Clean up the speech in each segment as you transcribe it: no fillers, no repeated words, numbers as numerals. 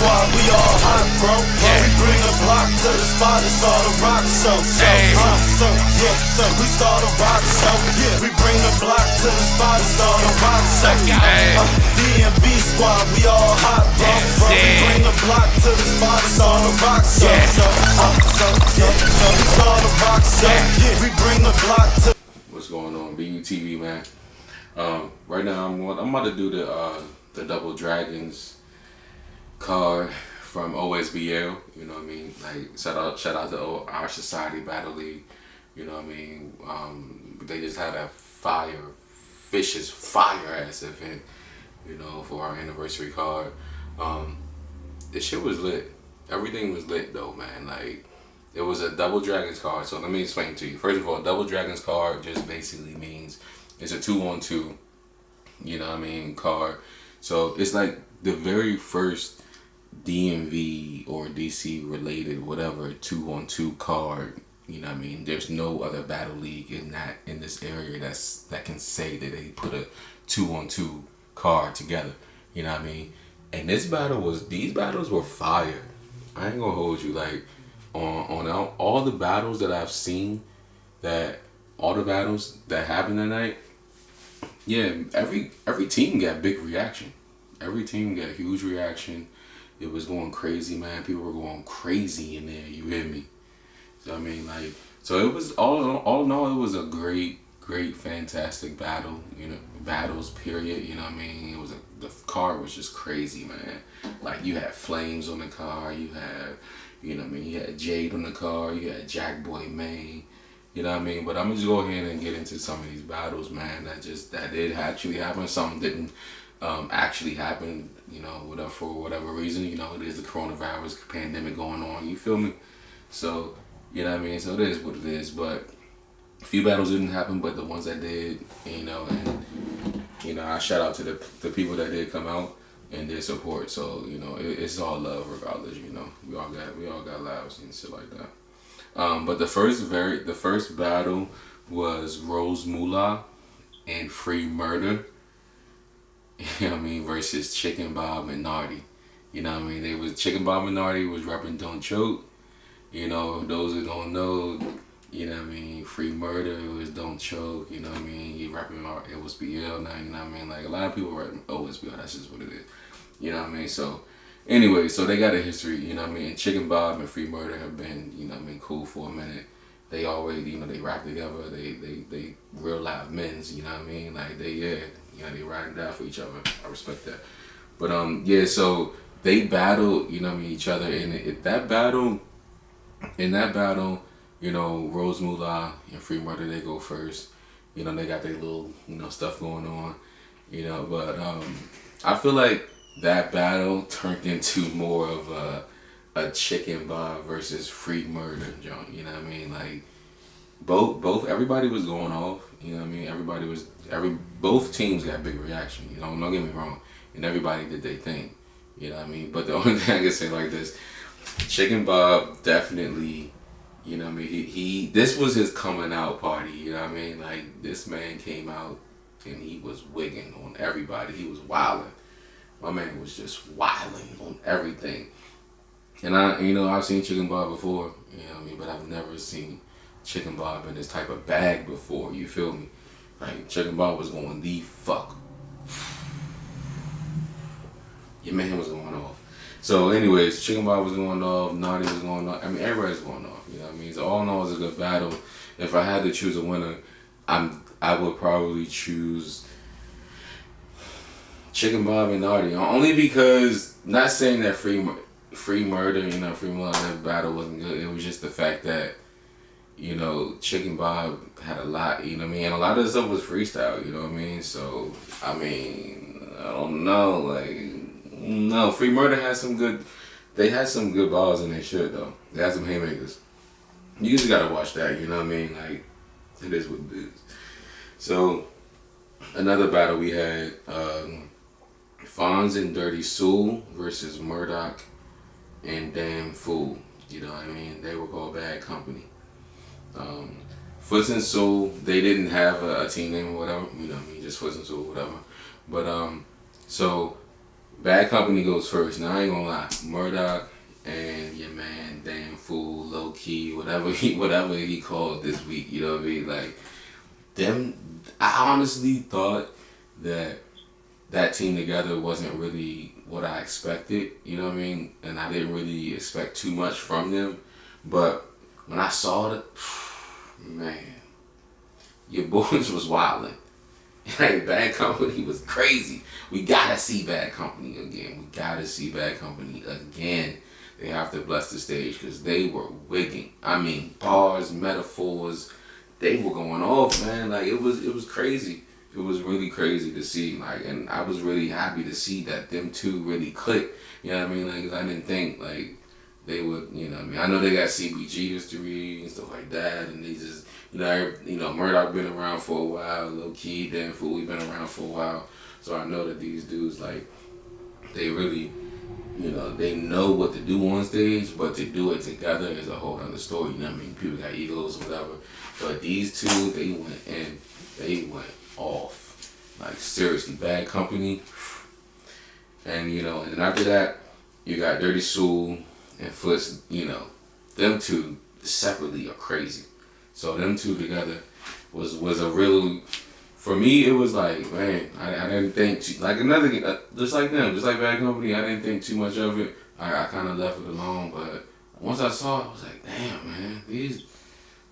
squad, we all hot, bro. We bring the block to the spot and start a rock show. We start a rock show. We bring the block to the spot and start a rock show. DMV squad, we all hot, bro. We bring the block to the spot and start a rock show. We start a rock show. We bring the block to. What's going on, BUTV, man? Right now I'm about to do the Double Dragons card from OSBL. You know what I mean? Like shout out to our Society Battle League. You know what I mean? They just had a vicious fire ass event. You know, for our anniversary card. This shit was lit. Everything was lit though, man. Like it was a Double Dragons card. So let me explain to you. First of all, Double Dragons card just basically means it's a 2-on-2, you know what I mean, card. So it's like the very first DMV or DC related whatever 2-on-2 card. You know what I mean? There's no other battle league in this area that can say that they put a 2-on-2 card together. You know what I mean? And these battles were fire. I ain't gonna hold you, like on all the battles that I've seen, all the battles that happened that night, yeah, every team got big reaction. Every team got huge reaction. It was going crazy, man. People were going crazy in there. You hear me? So I mean, like, so it was all in all, it was a great, fantastic battle. You know, battles. Period. You know what I mean? The card was just crazy, man. Like you had Flamez on the card. You had, you know what I mean? You had Jade on the card. You had Jakkboy, Maine. You know what I mean? But I'm gonna just go ahead and get into some of these battles, man. That did actually happen. Some didn't actually happen. You know, for whatever reason. You know, it is the coronavirus pandemic going on. You feel me? So you know what I mean? So it is what it is. But a few battles didn't happen, but the ones that did, you know, and you know, I shout out to the people that did come out and their support. So you know, it's all love regardless. You know, we all got lives and shit like that. But the first battle was Rose Mula and Free Murda. You know what I mean? Versus Chicken Bob and Nardie. You know what I mean? They was Chicken Bob and Nardie was rapping Don't Choke. You know, those who don't know, you know what I mean? Free Murda was Don't Choke. You know what I mean? He rapping OSBL now. You know what I mean? Like a lot of people rapping OSBL. That's just what it is. You know what I mean? So. Anyway, so they got a history, you know what I mean? Chicken Bob and Free Murda have been, you know what I mean, cool for a minute. They always, you know, they rap together. They real live men's, you know what I mean? Like they ride and die for each other. I respect that. But yeah, so they battle, you know what I mean, each other. And in that battle, you know, Rose Mula and Free Murda, they go first. You know, they got their little, you know, stuff going on. You know, but I feel like that battle turned into more of a Chicken Bob versus Free Murda joint. You know what I mean? Like both everybody was going off. You know what I mean? Both teams got big reaction. You know, don't get me wrong. And everybody did their thing. You know what I mean? But the only thing I can say like this, Chicken Bob definitely, you know what I mean? He this was his coming out party. You know what I mean? Like this man came out and he was wigging on everybody. He was wilding. My man was just wilding on everything. And I've seen Chicken Bob before, you know what I mean, but I've never seen Chicken Bob in this type of bag before, you feel me? Like Chicken Bob was going the fuck. Your man was going off. So anyways, Chicken Bob was going off, Nardie was going off. I mean, everybody's going off, you know what I mean? So all in all, it was a good battle. If I had to choose a winner, I would probably choose Chicken Bob and Nardie, only because, not saying that Free Murda, you know, Free Murda, that battle wasn't good. It was just the fact that, you know, Chicken Bob had a lot, you know what I mean, and a lot of the stuff was freestyle, you know what I mean. So I mean, I don't know, like, no, Free Murda had some good. They had some good balls in their shit though. They had some haymakers. You just gotta watch that, you know what I mean. Like, it is what it is. So another battle we had. Fonz and Dirty Soul versus Murdock and Damn Fool. You know what I mean? They were called Bad Company. Footz and Soul, they didn't have a team name or whatever. You know what I mean? Just Footz and Soul, whatever. But so Bad Company goes first. Now I ain't gonna lie, Murdock and your man, damn fool, low key, whatever he called this week. You know what I mean? Like them. I honestly thought that team together wasn't really what I expected. You know what I mean? And I didn't really expect too much from them. But when I saw it, man, your boys was wildin'. Like, Bad Company was crazy. We gotta see Bad Company again. We gotta see Bad Company again. They have to bless the stage because they were wigging. I mean, bars, metaphors, they were going off, man. Like, it was crazy. It was really crazy to see. Like, and I was really happy to see that them two really clicked. You know what I mean? Like, I didn't think, like, they would, you know what I mean? I know they got CBG history and stuff like that, and they just, Murdock been around for a while, low key, damn fool, we been around for a while. So I know that these dudes, like, they really, they know what to do on stage, but to do it together is a whole other story. You know what I mean? People got egos or whatever. But these two, they went in, they went off. Like, seriously, Bad Company. And, and then after that, you got Dirty Soul and Footz, them two separately are crazy. So them two together was a real, for me, it was like, man, I didn't think, just like them, just like Bad Company, I didn't think too much of it. I kind of left it alone, but once I saw it, I was like, damn, man, these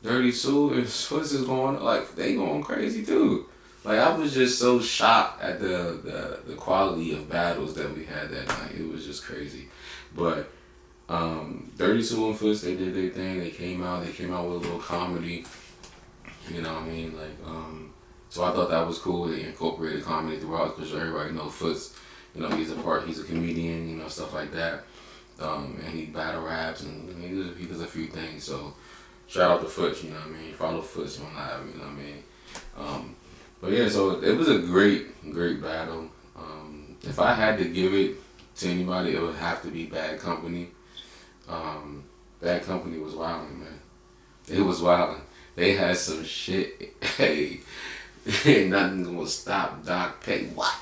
Dirty Soul and Footz is going, like, they going crazy too. Like, I was just so shocked at the quality of battles that we had that night. It was just crazy. But Dirty Soul and Footz, they did their thing. They came out with a little comedy. You know what I mean? Like, so I thought that was cool. They incorporated comedy throughout because everybody knows Footz. He's a comedian, stuff like that. And he battle raps and he does a few things. So shout out to Footz, you know what I mean? Follow Footz on live, you know what I mean? But yeah, so it was a great battle. If I had to give it to anybody, it would have to be Bad Company. Bad Company was wildin', man. It was wildin'. They had some shit. Hey, ain't nothing gonna stop Doc Pay. What?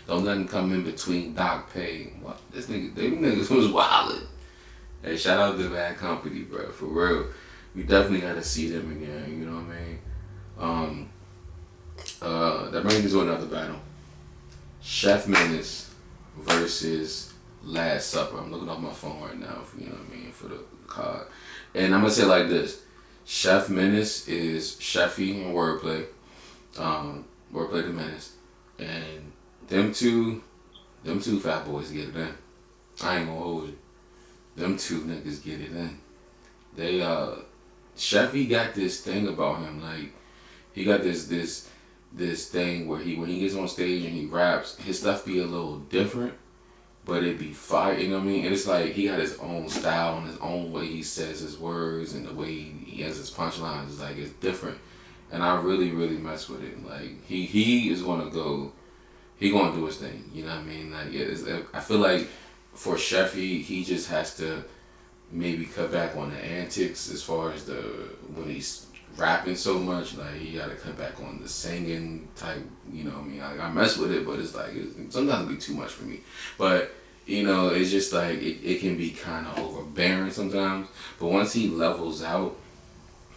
Don't nothing come in between Doc Pay. What? Them niggas was wildin'. Hey, shout out to Bad Company, bro. For real. We definitely gotta see them again, you know what I mean? That brings me to another battle. Chef Menace versus Last Supper. I'm looking off my phone right now, for the card. And I'm gonna say it like this. Chef Menace is Chefy and Wordplay. Wordplay the Menace. And them two fat boys get it in. I ain't gonna hold you. Them two niggas get it in. They Chefy got this thing about him, like he got this thing where when he gets on stage and he raps, his stuff be a little different, but it be fire, you know what I mean? And it's like he got his own style and his own way he says his words and the way he has his punchlines. It's like it's different, and I really mess with it. Like he is gonna go, he gonna do his thing. You know what I mean? Like I feel like for Chefy, he just has to maybe cut back on the antics as far as when he's rapping so much. Like he gotta cut back on the singing type. You know what I mean? I mess with it, but it's like sometimes it be too much for me. But it's just like it can be kind of overbearing sometimes. But once he levels out,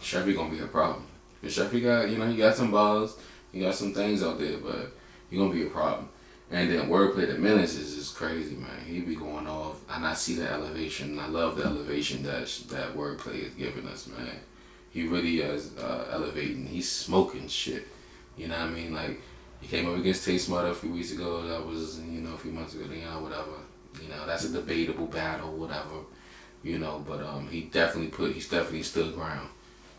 Chefy gonna be a problem. Cause Chefy got he got some balls, he got some things out there, but he gonna be a problem. And then Wordplay the Menace is just crazy, man. He be going off, and I see the elevation. I love the elevation that Wordplay is giving us, man. He really is elevating. He's smoking shit. You know what I mean? Like, he came up against Smutter a few weeks ago. That was, a few months ago, whatever. That's a debatable battle, whatever. But he definitely stood ground.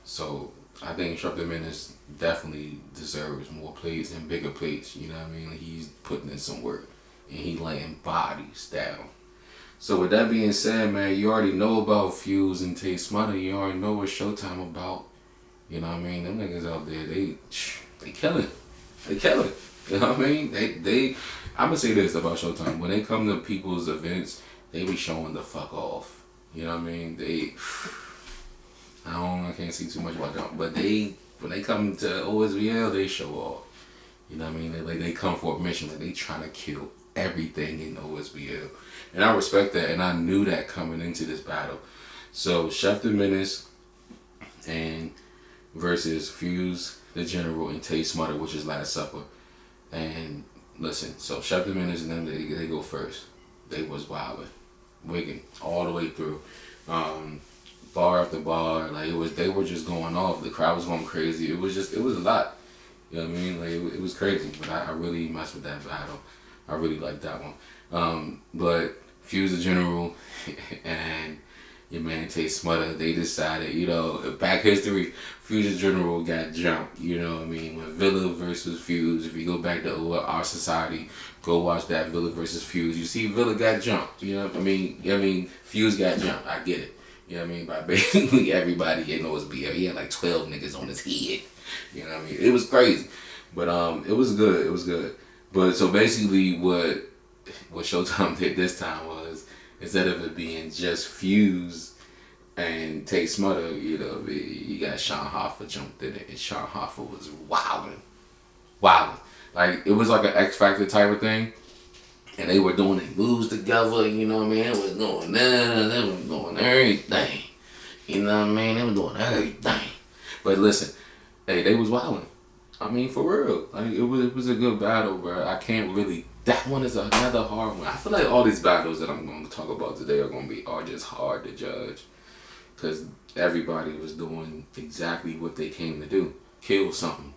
So I think Chef the Menace definitely deserves more plates and bigger plates. You know what I mean? He's putting in some work and he laying bodies down. So with that being said, man, you already know about Fuse and Smutter. You already know what Showtime about. You know what I mean? Them niggas out there, they killing. They killing. You know what I mean? I'm gonna say this about Showtime. When they come to people's events, they be showing the fuck off. You know what I mean? I can't see too much about them, but when they come to OSBL, they show off. You know what I mean? They come for a mission, like they trying to kill everything in OSBL. And I respect that, and I knew that coming into this battle. So Chef the Menace and versus Fuse the General and Tay Smutter, which is Last Supper. And listen, so Chef the Menace and them, they go first. They was wilding, wigging all the way through. Bar after bar, like they were just going off. The crowd was going crazy. It was a lot. You know what I mean? Like it was crazy, but I really messed with that battle. I really liked that one. But Fuse the General and your man Tay Smutter, they decided, you know, back history, Fuse the General got jumped. You know what I mean? When Villa versus Fuse, if you go back to our society, go watch that Villa versus Fuse. You see Villa got jumped. You know what I mean? Fuse got jumped. I get it. You know what I mean? By basically everybody in OSBL. He had like 12 niggas on his head. You know what I mean? It was crazy. But it was good. It was good. But so basically what Showtime did this time was, instead of it being just Fuse and Tay Smutter, you know, you got Sean Hoffa jumped in it. And Sean Hoffa was wilding. Like, it was like an X Factor type of thing. And they were doing their moves together, you know what I mean? It was going they were doing everything. You know what I mean? They were doing everything. But listen, hey, they was wilding. I mean, for real. Like, it was a good battle, bro. I can't really. That one is another hard one. I feel like all these battles that I'm going to talk about today are just hard to judge, because everybody was doing exactly what they came to do: kill something.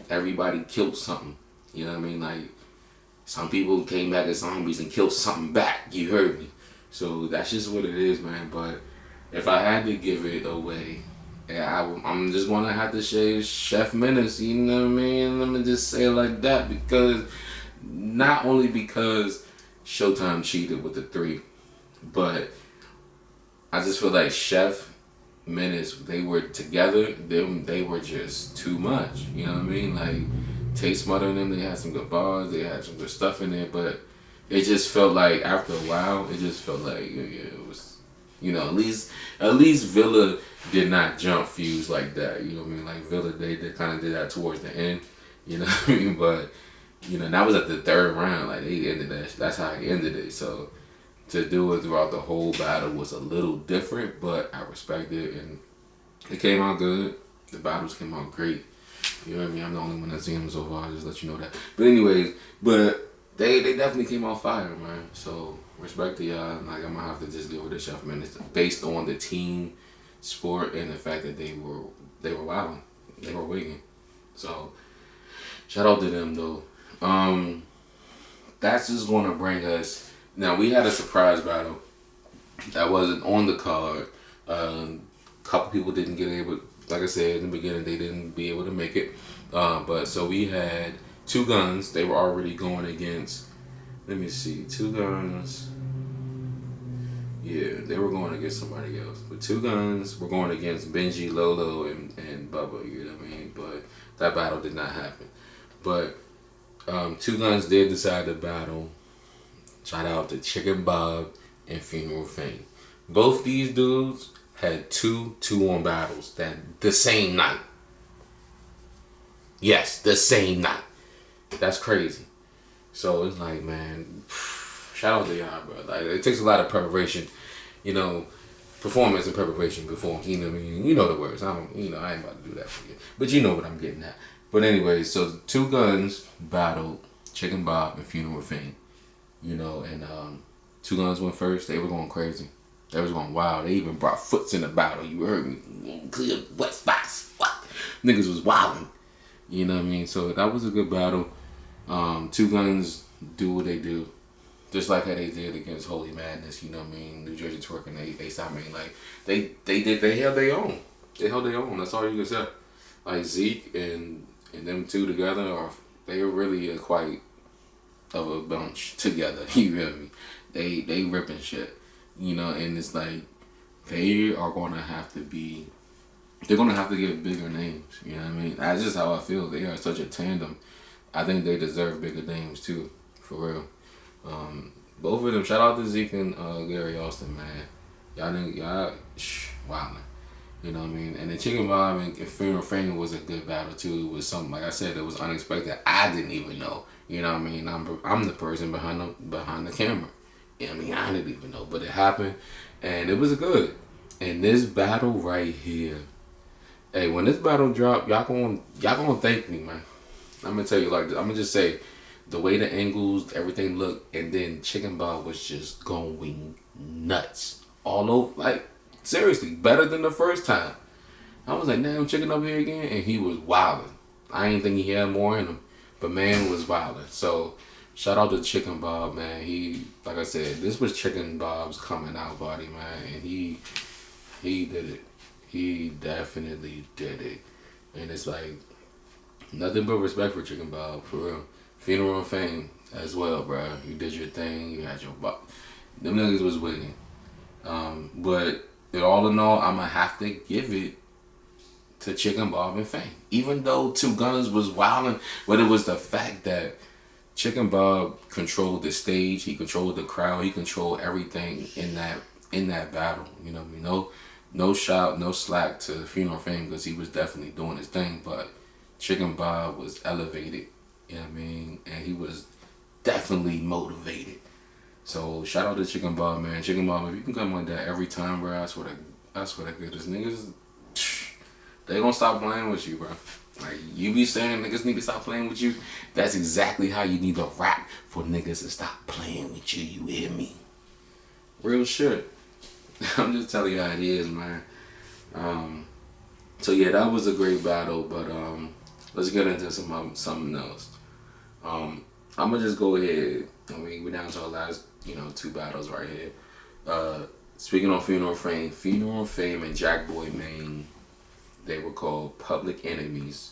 Everybody killed something. You know what I mean? Like, some people came back as zombies and killed something back. You heard me. So that's just what it is, man. But if I had to give it away, I'm just gonna have to say Chef Menace. You know what I mean? Let me just say it like that, because not only because Showtime cheated with the 3, but I just feel like Chef Menace, they were together. They were just too much. You know what I mean? Like, Tay Smutter and them, they had some good bars, they had some good stuff in there, but it just felt like after a while, it just felt like it was, you know, at least Villa did not jump Fuse like that. You know what I mean? Like Villa, they kind of did that towards the end. You know what I mean? But you know, that was at the 3rd round. Like, they ended that. That's how he ended it. So to do it throughout the whole battle was a little different, but I respect it, and it came out good. The battles came out great. You know what I mean? I'm the only one that's seen them so far. I'll just let you know that. But anyways, they definitely came out fire, man. So respect to y'all. Like, I'm gonna have to just give it a Chef Menace based on the team sport and the fact that they were wilding, they were wigging. So shout out to them though. That's just gonna bring us. Now, we had a surprise battle that wasn't on the card. Couple people didn't get able. Like I said in the beginning, they didn't be able to make it. But so we had 2 Guns. They were already going against, let me see, 2 Guns. Yeah, they were going against somebody else. But 2 Guns were going against Benji, Lolo, and Bubba, you know what I mean? But that battle did not happen. But 2 Guns did decide to battle. Shout out to Chicken Bob and Funeral Fame. Both these dudes had 2-2-1 battles the same night. Yes, the same night. That's crazy. So it's like, man, shout out to y'all, bro. Like, it takes a lot of preparation, you know, performance and preparation before, you know what I mean? You know the words. I ain't about to do that for you. But you know what I'm getting at. But anyway, so 2 Guns battled Chicken Bob and Funeral Fame. You know, and 2 Guns went first. They were going crazy. They was going wild. They even brought Footz in the battle. You heard me. Clear wet spots. What? Niggas was wilding. You know what I mean? So that was a good battle. 2 Guns do what they do. Just like how they did against Holy Madness, you know what I mean? New Jersey Twerk and A$AP. I mean, like, they held their own. They held their own. That's all you can say. Like, Zeke and them 2 together, they were really quite of a bunch together. You feel me? They ripping shit. You know, and it's like, they are gonna have to be, they're gonna have to get bigger names. You know what I mean? That's just how I feel. They are such a tandem. I think they deserve bigger names too, for real. Both of them. Shout out to Zeke and Gary Alston, man. Y'all, wow, man. You know what I mean? And the Chicken Bob and Funeral Fame was a good battle too. It was something, like I said, it was unexpected. I didn't even know You know what I mean? I'm the person behind the camera. I mean, I didn't even know, but it happened, and it was good. And this battle right here, hey, when this battle drop, y'all gonna thank me, man. I'm gonna tell you like this. I'm gonna just say, the way the angles, everything looked, and then Chicken Bob was just going nuts all over. Like seriously, better than the first time. I was like, damn, Chicken up here again, and he was wilding. I didn't think he had more in him, but man was wilding. So shout out to Chicken Bob, man. He, like I said, this was Chicken Bob's coming out party, man, and he did it. He definitely did it, and it's like nothing but respect for Chicken Bob, for real. Funeral of Fame as well, bro. You did your thing. You had your buck. Them niggas was winning. But all in all, I'ma have to give it to Chicken Bob and F.A.M.E. Even though Two Guns was wilding, but it was the fact that Chicken Bob controlled the stage, he controlled the crowd, he controlled everything in that battle. You know what I mean? No shout, no slack to Funeral of Fame because he was definitely doing his thing, but Chicken Bob was elevated. You know what I mean? And he was definitely motivated. So shout out to Chicken Bob, man. Chicken Bob, if you can come like that every time, bro, I swear to goodness, niggas, they gonna stop playing with you, bro. Like, you be saying niggas need to stop playing with you. That's exactly how you need to rap for niggas to stop playing with you. You hear me? Real shit. I'm just telling you how it is, man. So yeah, that was a great battle, but let's get into something else. I'm gonna just go ahead. I mean, we're down to our last, 2 battles right here. Speaking on Funeral of Fame, and Jakkboy Maine, they were called Public Enemies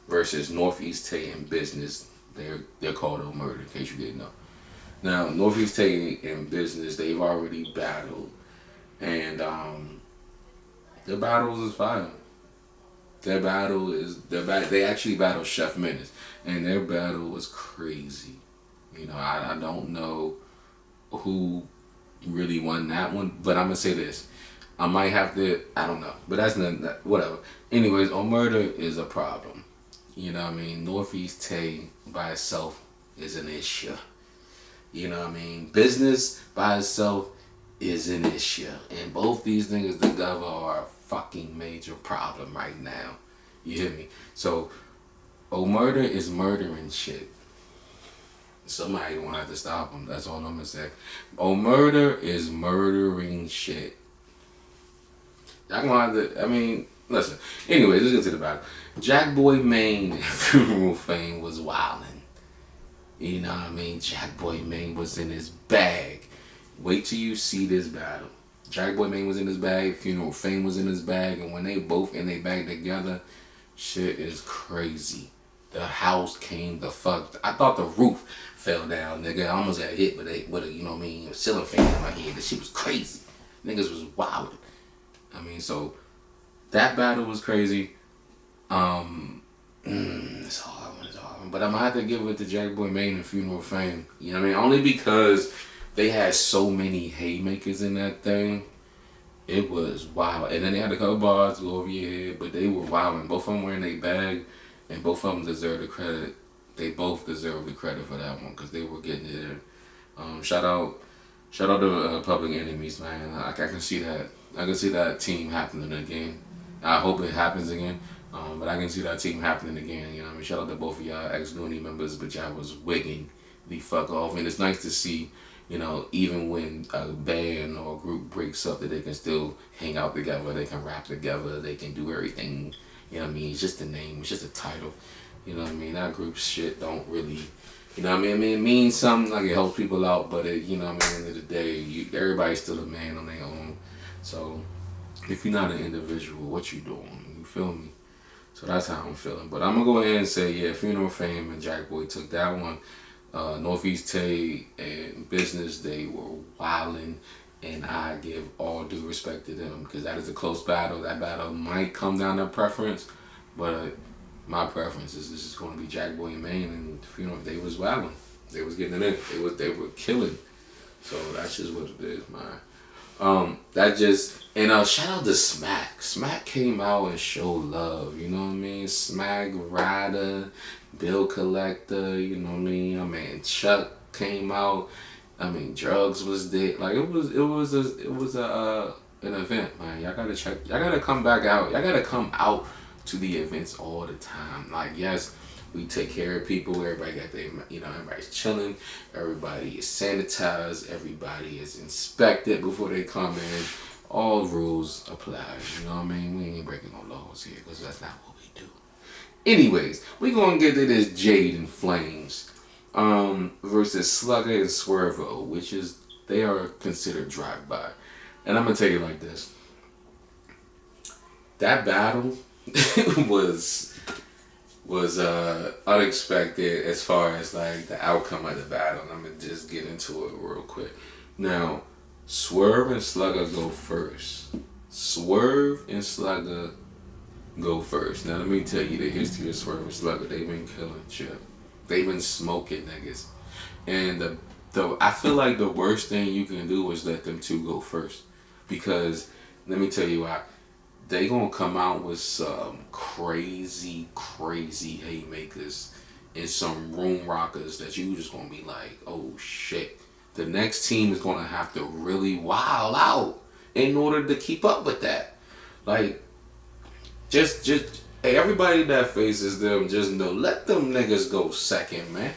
versus Northeast Tay and Bizznessz. They're called Murda, in case you didn't know. Now, Northeast Tay and Bizznessz, they've already battled, and their battles is fire. They actually battled Chef Menace, and their battle was crazy. I don't know who really won that one, but I'm gonna say this. I might have to, I don't know, but that's not, whatever. Anyways, Murda is a problem. You know what I mean? Northeast Tay by itself is an issue. You know what I mean? Bizznessz by itself is an issue. And both these niggas together are a fucking major problem right now. You hear me? So, Murda is murdering shit. Somebody gonna have to stop him. That's all I'm gonna say. Murda is murdering shit. Y'all gonna have to, listen. Anyways, let's get to the battle. Jakkboy Maine and Funeral of Fame was wildin'. You know what I mean? Jakkboy Maine was in his bag. Wait till you see this battle. Jakkboy Maine was in his bag, Funeral of Fame was in his bag, and when they both in their bag together, shit is crazy. The house came the fuck. I thought the roof fell down, nigga. I almost got hit with a ceiling fan in my head. This shit was crazy. Niggas was wildin'. So that battle was crazy. It's hard one. But I'm gonna have to give it to Jakkboy Maine and Funeral of Fame. You know what I mean? Only because they had so many haymakers in that thing. It was wild. And then they had a couple bars to go over your head, but they were wild. And both of them were in their bag, and both of them deserve the credit. They both deserve the credit for that one because they were getting it in. Shout out to Public Enemies, man. I can see that. I can see that team happening again. I hope it happens again. But I can see that team happening again. You know what I mean? Shout out to both of y'all ex-Looney members, but y'all was wigging the fuck off. And it's nice to see, even when a band or a group breaks up, that they can still hang out together. They can rap together. They can do everything. You know what I mean? It's just a name. It's just a title. You know what I mean? That group shit don't really, you know what I mean? It means something, like it helps people out, but it, you know what I mean? At the end of the day, everybody's still a man on their own. So if you're not an individual, what you doing? You feel me? So that's how I'm feeling. But I'm going to go ahead and say, yeah, Funeral of Fame and Jakkboy took that one. Northeast Tay and Bizznessz, they were wildin', and I give all due respect to them because that is a close battle. That battle might come down to preference, but my preference is this is going to be Jakkboy and Maine, and Funeral. They was wildin'. They was getting it in. They were killing. So that's just what it is, man. That just, and shout out to Smack. Smack came out and showed love, you know what I mean? Smack, Ryder, Bill Collector, you know what I mean? I mean, Chuck came out. I mean, Drugs was there. Like, it was an event, man. Y'all gotta come back out. Y'all gotta come out to the events all the time. Like, yes, we take care of people. Everybody got their, everybody's chilling. Everybody is sanitized. Everybody is inspected before they come in. All rules apply. You know what I mean? We ain't breaking no laws here because that's not what we do. Anyways, we gonna get to this Jade and Flames versus Slugga and Swervoo, which is, they are considered drive-by. And I'm gonna tell you like this. That battle was unexpected as far as like the outcome of the battle. And I'm gonna just get into it real quick. Now, Swerve and Slugga go first. Swerve and Slugga go first. Now let me tell you the history of Swerve and Slugga. They've been killing shit. They've been smoking niggas. And I feel like the worst thing you can do is let them two go first. Because let me tell you why. They gonna come out with some crazy haymakers and some room rockers that you just gonna be like, oh shit. The next team is gonna have to really wild out in order to keep up with that. Like, just everybody that faces them, just know, let them niggas go second, man.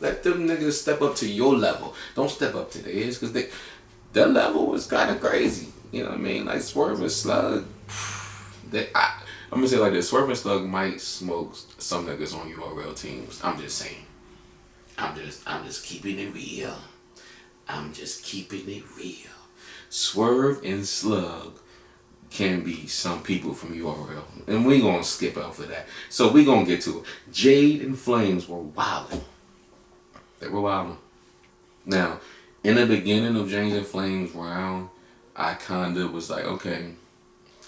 Let them niggas step up to your level. Don't step up to theirs, because their level was kind of crazy. You know what I mean? Like, Swerve and Slug, I'm gonna say like this: Swerve and Slug might smoke some niggas on URL teams. I'm just saying. I'm just keeping it real. I'm just keeping it real. Swerve and Slug can be some people from URL, and we gonna skip over that. So we gonna get to it. Jade and Flames were wilding. They were wilding. Now, in the beginning of Jade and Flames round, I kinda was like, okay,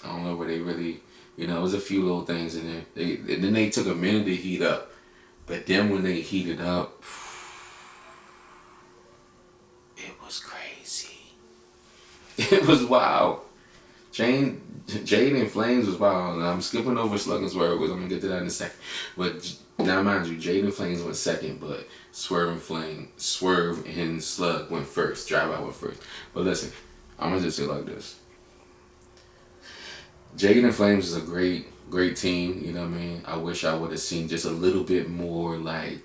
I don't know where they really, it was a few little things in there. And then they took a minute to heat up. But then when they heated up, it was crazy. It was wild. Jade and Flames was wild. And I'm skipping over Slugga and Swerve because I'm going to get to that in a second. But now, mind you, Jade and Flames went second, but Swerve and Slug went first. Drive-By went first. But listen, I'm going to just say it like this. Jade and Flames is a great team, you know what I mean? I wish I would have seen just a little bit more like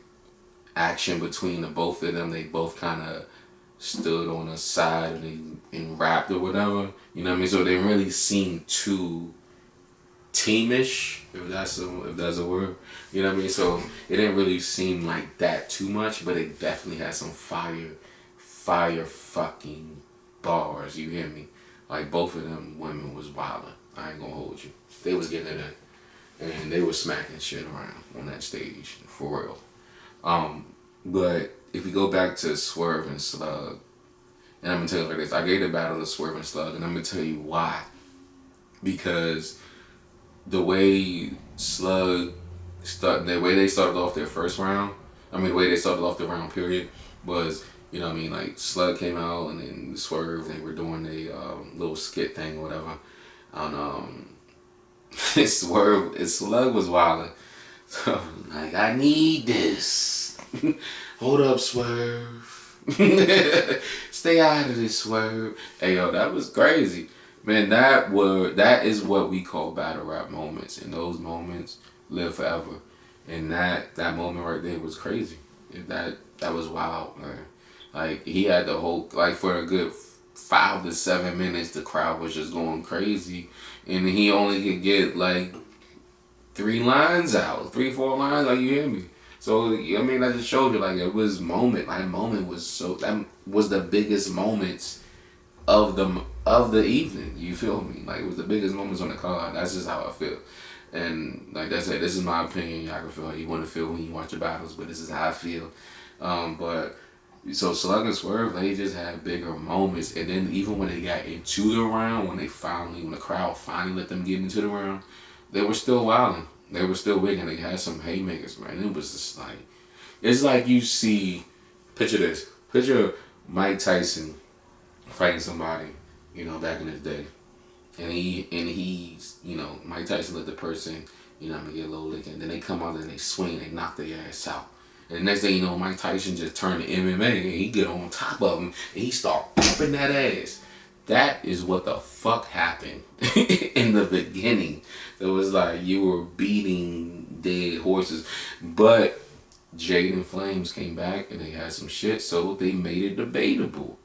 action between the both of them. They both kind of stood on the side and rapped or whatever, you know what I mean? So they really seemed too teamish, if that's a word, you know what I mean? So it didn't really seem like that too much, but it definitely had some fire fucking bars, you hear me? Like, both of them women was wildin'. I ain't gonna hold you. They was getting it in. And they was smacking shit around on that stage, for real. But if we go back to Swerve and Slug, and I'm gonna tell you like this, I gave the battle to Swerve and Slug, and I'm gonna tell you why. Because the way they started off their first round, the way they started off the round period was, you know what I mean, like Slug came out and then Swerve, they were doing a little skit thing or whatever. Slug was wildin'. So, like, I need this. Hold up, Swerve. Stay out of this, Swerve. Hey, yo, that was crazy. Man, that is what we call battle rap moments. And those moments live forever. And that moment right there was crazy. That was wild, man. Like, he had the whole, like, for a good 5 to 7 minutes, the crowd was just going crazy. And he only could get, like, 3 lines out. 3-4 lines, like, you hear me? So, I mean, that just showed you, like, it was that was the biggest moments of the evening, you feel me? Like, it was the biggest moments on the card. That's just how I feel. And, like I said, this is my opinion. Y'all can feel how you want to feel when you watch the battles, but this is how I feel. So Slug and Swerve, they just had bigger moments. And then even when they got into the round, when the crowd finally let them get into the round, they were still wilding. They were still wigging. They had some haymakers, man. It was just like, it's like you see, picture this. Picture Mike Tyson fighting somebody you know, back in his day. And he's, you know, Mike Tyson let the person, you know, I'm gonna get a little lick, and then they come out and they swing, they knock their ass out. And the next thing you know, Mike Tyson just turned to MMA and he get on top of him and he start pumping that ass. That is what the fuck happened in the beginning. It was like you were beating dead horses. But Jade and Flamez came back and they had some shit, so they made it debatable.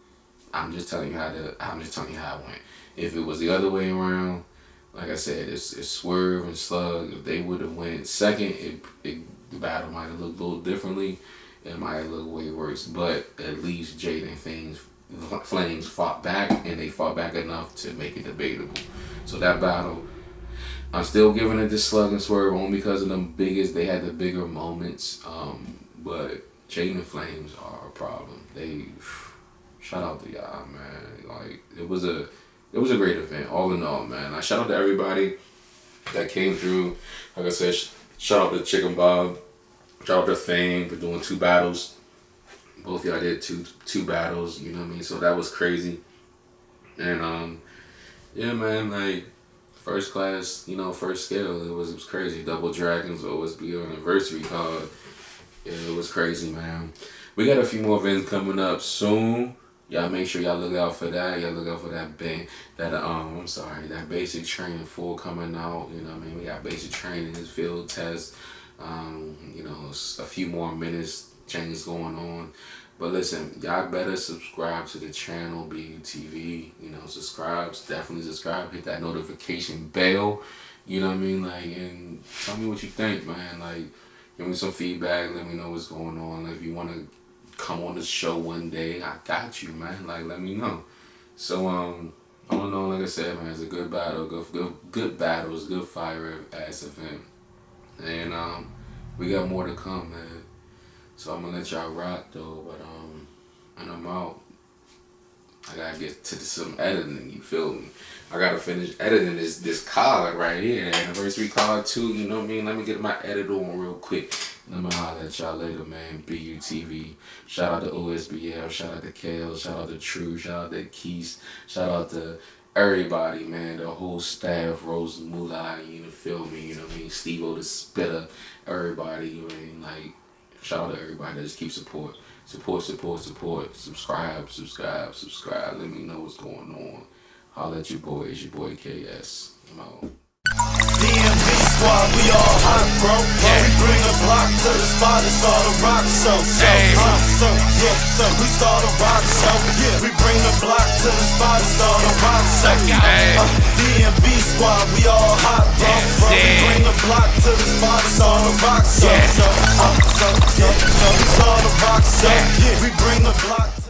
I'm just telling you how it went. If it was the other way around, like I said, it's Swerve and Slug. If they would have went second, the battle might have looked a little differently. It might have looked way worse. But at least Jade and Flamez fought back, and they fought back enough to make it debatable. So that battle, I'm still giving it to Slug and Swerve only because of they had the bigger moments. But Jade and Flamez are a problem. Shout out to y'all, man. Like it was a great event, all in all, man. I shout out to everybody that came through. Like I said, shout out to Chicken Bob. Shout out to F.A.M.E for doing 2 battles. Both y'all did two battles, you know what I mean? So that was crazy. And yeah, man, like first class, you know, first scale, it was crazy. Double Dragons OSB anniversary card. Yeah, it was crazy, man. We got a few more events coming up soon. Y'all make sure y'all look out for that. Y'all look out for that that basic training full coming out. You know what I mean? We got basic training, field tests, you know, a few more minutes changes going on. But listen, y'all better subscribe to the channel, BUTV. You know, definitely subscribe, hit that notification bell. You know what I mean? Like, and tell me what you think, man. Like, give me some feedback, let me know what's going on. If you wanna come on the show one day, I got you, man. Like, let me know. So I don't know, like I said, man, it's a good battle, good battles, good fire ass event. And we got more to come, man. So I'm gonna let y'all rock though, but and I'm out. I gotta get to some editing, you feel me? I gotta finish editing this card right here, anniversary card too, you know what I mean? Let me get my edit on real quick. Let me holler at y'all later, man. BUTV. Shout out to OSBL, shout out to Kale, shout out to True, shout out to Keys, shout out to everybody, man. The whole staff, Rose Mula, you feel me? You know what I mean? Steve-O the Spitter, everybody, you know what I mean? Like, shout out to everybody that just keep support. Subscribe. Let me know what's going on. Holla at your boy. It's your boy KS. I'm out. DMV squad, we all hot, bro. We bring the block to the spot and start a rock show. We start a rock show. We bring the block to the spot and start a rock show. DMV squad, we all hot, bro. We bring the block to the spot and start a rock show. We start a rock show. We bring the block.